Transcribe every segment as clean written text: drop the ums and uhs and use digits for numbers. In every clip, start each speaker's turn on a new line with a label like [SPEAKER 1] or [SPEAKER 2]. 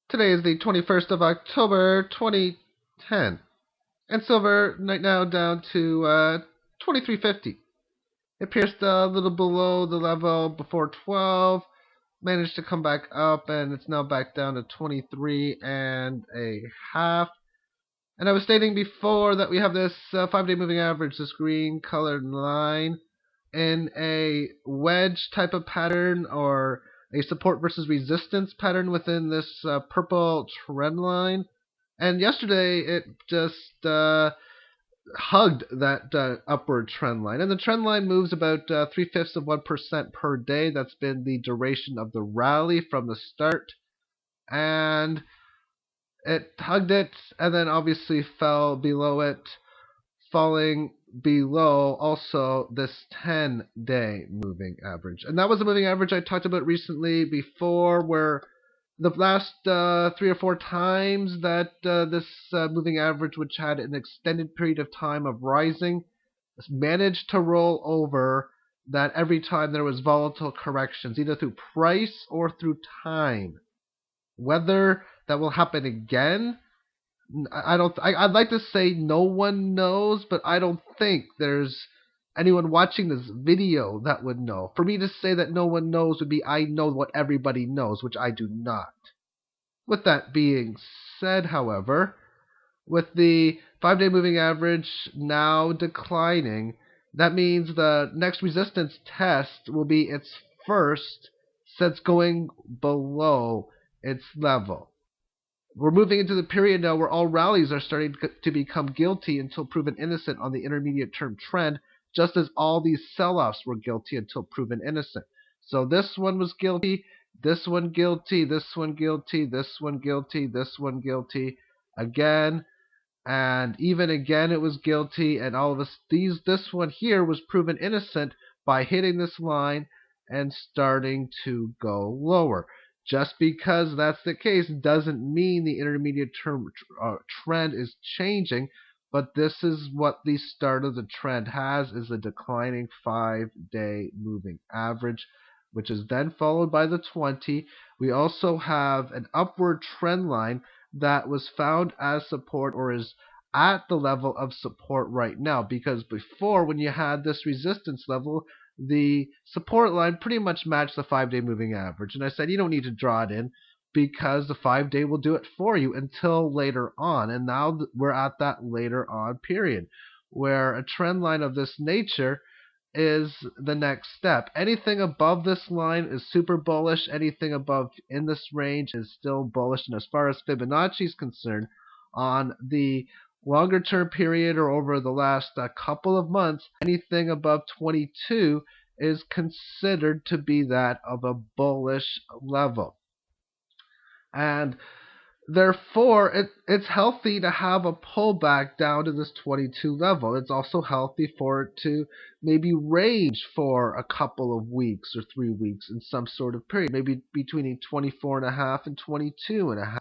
[SPEAKER 1] Today is the 21st of October, 2010. And silver right now down to 23.50. It pierced a little below the level before 12, managed to come back up, and it's now back down to 23 and a half. And I was stating before that we have this 5-day moving average, this green colored line, in a wedge type of pattern or a support versus resistance pattern within this purple trend line. And yesterday it just hugged that upward trend line. And the trend line moves about 0.3% per day. That's been the duration of the rally from the start. And it hugged it and then obviously fell below it, falling below also this 10-day moving average. And that was a moving average I talked about recently before, where the last 3 or 4 times that this moving average, which had an extended period of time of rising, managed to roll over, that every time there was volatile corrections, either through price or through time. Whether that will happen again, I'd like to say no one knows, but I don't think there's anyone watching this video that would know. For me to say that no one knows would be I know what everybody knows, which I do not. With that being said, however, with the 5-day moving average now declining, that means the next resistance test will be its first since going below its level. We're moving into the period now where all rallies are starting to become guilty until proven innocent on the intermediate term trend, just as all these sell-offs were guilty until proven innocent. So this one was guilty, this one guilty, this one guilty, this one guilty, this one guilty, again, and even again it was guilty, and all of this one here was proven innocent by hitting this line and starting to go lower. Just because that's the case doesn't mean the intermediate term trend is changing, but this is what the start of the trend has, is a declining 5-day moving average, which is then followed by the 20. We also have an upward trend line that was found as support, or is at the level of support right now, because before, when you had this resistance level, the support line pretty much matched the 5-day moving average. And I said you don't need to draw it in because the 5-day will do it for you until later on. And now we're at that later on period where a trend line of this nature is the next step. Anything above this line is super bullish. Anything above in this range is still bullish. And as far as Fibonacci is concerned, on the longer term period or over the last couple of months, anything above 22 is considered to be that of a bullish level. And therefore, it's healthy to have a pullback down to this 22 level. It's also healthy for it to maybe range for a couple of weeks or 3 weeks in some sort of period, maybe between 24.5 and 22.5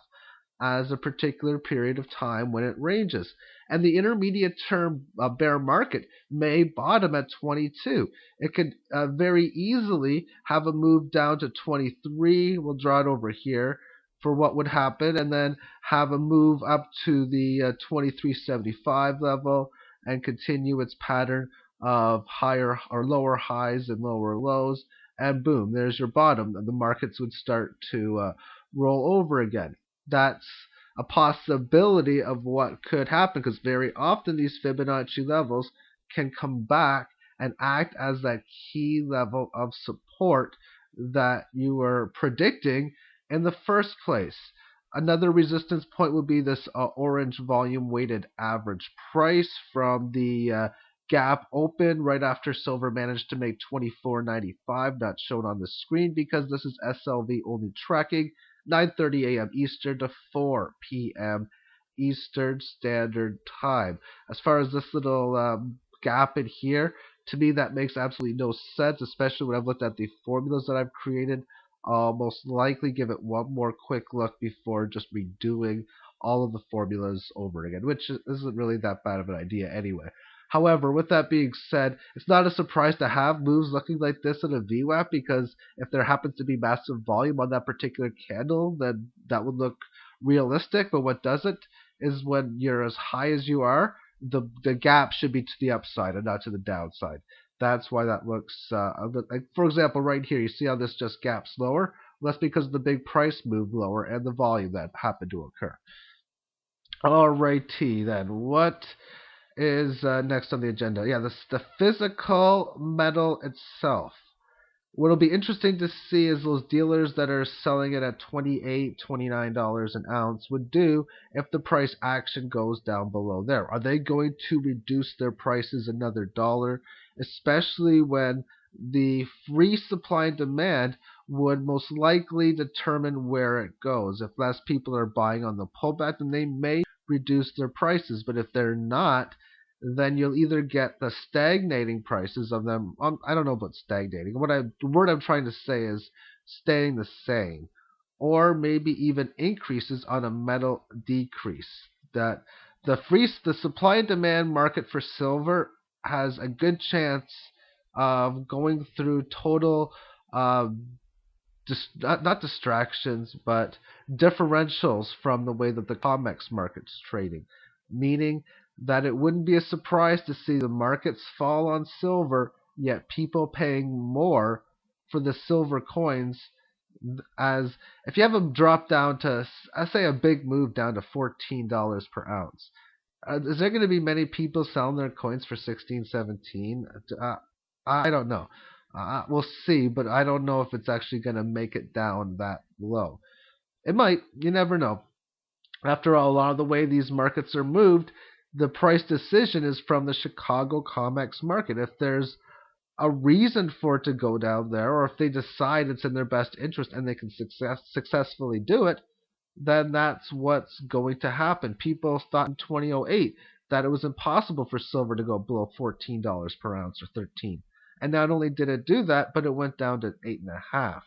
[SPEAKER 1] as a particular period of time when it ranges. And the intermediate term bear market may bottom at 22. It could very easily have a move down to 23. We'll draw it over here for what would happen, and then have a move up to the 23.75 level and continue its pattern of higher or lower highs and lower lows, and boom, there's your bottom, and the markets would start to roll over again. That's a possibility of what could happen, because very often these Fibonacci levels can come back and act as that key level of support that you were predicting in the first place. Another resistance point would be this orange volume weighted average price from the gap open right after silver managed to make 24.95, not shown on the screen because this is SLV only tracking, 9:30 a.m. Eastern to 4 p.m. Eastern Standard Time. As far as this little gap in here, to me that makes absolutely no sense, especially when I've looked at the formulas that I've created. I'll most likely give it one more quick look before just redoing all of the formulas over again, which isn't really that bad of an idea anyway. However, with that being said, it's not a surprise to have moves looking like this in a VWAP, because if there happens to be massive volume on that particular candle, then that would look realistic. But what doesn't is when you're as high as you are, the gap should be to the upside and not to the downside. That's why that looks, like, for example, right here, you see how this just gaps lower? Well, that's because of the big price move lower and the volume that happened to occur. Alrighty then, what is next on the agenda? Yeah, the physical metal itself. What'll be interesting to see is those dealers that are selling it at $28, $29 an ounce would do if the price action goes down below there. Are they going to reduce their prices another dollar, especially when the free supply and demand would most likely determine where it goes? If less people are buying on the pullback, then they may reduce their prices, but if they're not, then you'll either get the stagnating prices of them. I don't know about stagnating. The word I'm trying to say is staying the same, or maybe even increases on a metal decrease. That the supply and demand market for silver has a good chance of going through total not distractions, but differentials from the way that the COMEX market's trading, meaning that it wouldn't be a surprise to see the markets fall on silver, yet people paying more for the silver coins. As if you have them drop down to, I say, a big move down to $14 per ounce, is there going to be many people selling their coins for 16, 17? I don't know. We'll see, but I don't know if it's actually going to make it down that low. It might. You never know. After all, a lot of the way these markets are moved, the price decision is from the Chicago COMEX market. If there's a reason for it to go down there, or if they decide it's in their best interest and they can successfully do it, then that's what's going to happen. People thought in 2008 that it was impossible for silver to go below $14 per ounce or 13. And not only did it do that, but it went down to 8.5.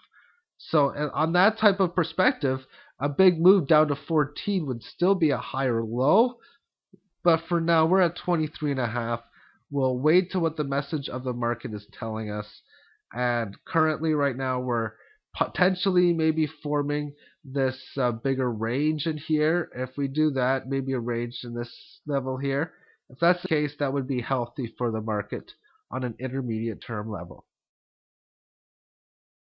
[SPEAKER 1] So on that type of perspective, a big move down to 14 would still be a higher low. But for now, we're at 23.5. We'll wait to what the message of the market is telling us. And currently, right now, we're potentially maybe forming this bigger range in here. If we do that, maybe a range in this level here. If that's the case, that would be healthy for the market on an intermediate term level.